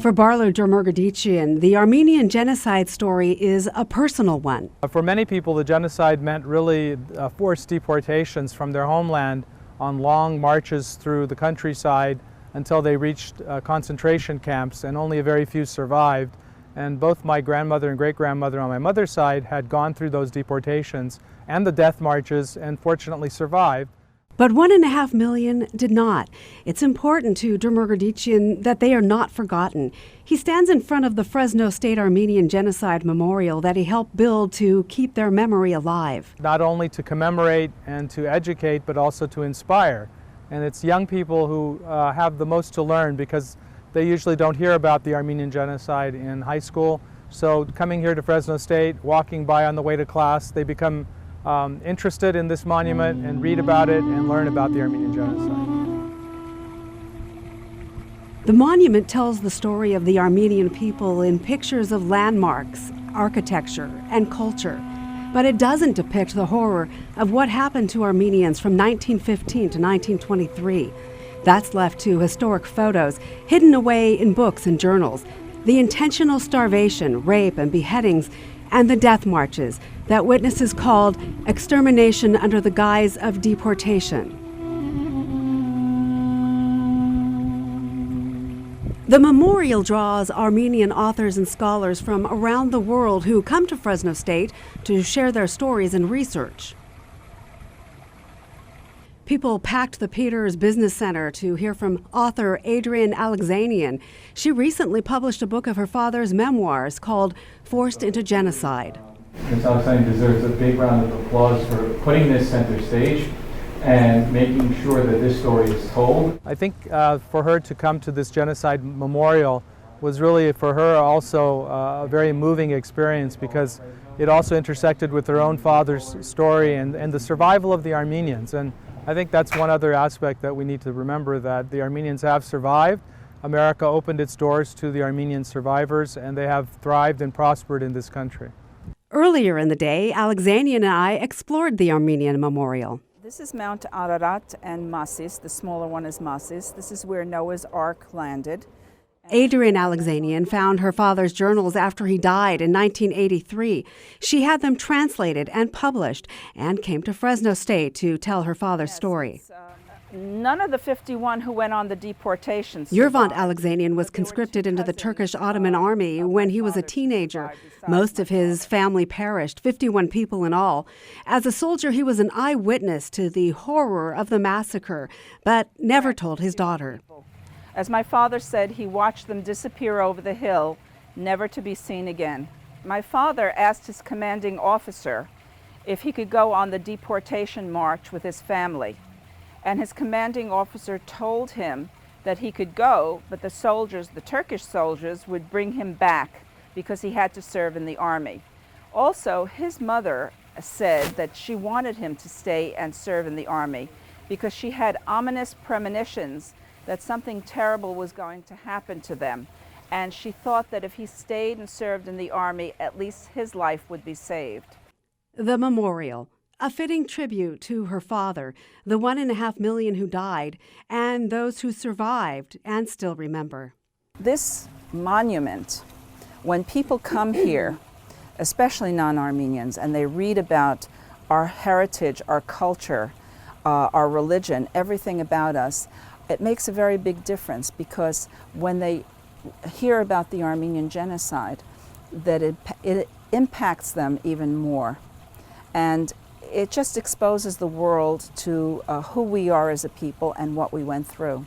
For Barlo Dermurgadichian, the Armenian genocide story is a personal one. For many people, the genocide meant really forced deportations from their homeland on long marches through the countryside until they reached concentration camps, and only a very few survived. And both my grandmother and great-grandmother on my mother's side had gone through those deportations and the death marches and fortunately survived. But 1.5 million did not. It's important to Dermurgadichian that they are not forgotten. He stands in front of the Fresno State Armenian Genocide Memorial that he helped build to keep their memory alive. Not only to commemorate and to educate, but also to inspire. And it's young people who have the most to learn, because they usually don't hear about the Armenian genocide in high school. So coming here to Fresno State, walking by on the way to class, they become interested in this monument and read about it and learn about the Armenian genocide. The monument tells the story of the Armenian people in pictures of landmarks, architecture, and culture. But it doesn't depict the horror of what happened to Armenians from 1915 to 1923. That's left to historic photos hidden away in books and journals, the intentional starvation, rape, and beheadings, and the death marches that witnesses called extermination under the guise of deportation. The memorial draws Armenian authors and scholars from around the world who come to Fresno State to share their stories and research. People packed the Peters Business Center to hear from author Adrienne Alexanian. She recently published a book of her father's memoirs called Forced into Genocide. Ms. Alexanian deserves a big round of applause for putting this center stage and making sure that this story is told. I think for her to come to this genocide memorial was really, for her, also a very moving experience, because it also intersected with her own father's story and the survival of the Armenians. And I think that's one other aspect that we need to remember, that the Armenians have survived. America opened its doors to the Armenian survivors, and they have thrived and prospered in this country. Earlier in the day, Alexanian and I explored the Armenian memorial. This is Mount Ararat and Masis. The smaller one is Masis. This is where Noah's Ark landed. Adrienne Alexanian found her father's journals after he died in 1983. She had them translated and published and came to Fresno State to tell her father's story. None of the 51 who went on the deportations. Yervant Alexanian was conscripted into the Turkish Ottoman Army when he was a teenager. Most of his family perished, 51 people in all. As a soldier, he was an eyewitness to the horror of the massacre, but never told his daughter. As my father said, he watched them disappear over the hill, never to be seen again. My father asked his commanding officer if he could go on the deportation march with his family. And his commanding officer told him that he could go, but the soldiers, the Turkish soldiers, would bring him back because he had to serve in the army. Also, his mother said that she wanted him to stay and serve in the army because she had ominous premonitions that something terrible was going to happen to them. And she thought that if he stayed and served in the army, at least his life would be saved. The memorial, a fitting tribute to her father, the 1.5 million who died, and those who survived and still remember. This monument, when people come here, especially non-Armenians, and they read about our heritage, our culture, our religion, everything about us, it makes a very big difference, because when they hear about the Armenian genocide, that it impacts them even more. And it just exposes the world to who we are as a people and what we went through.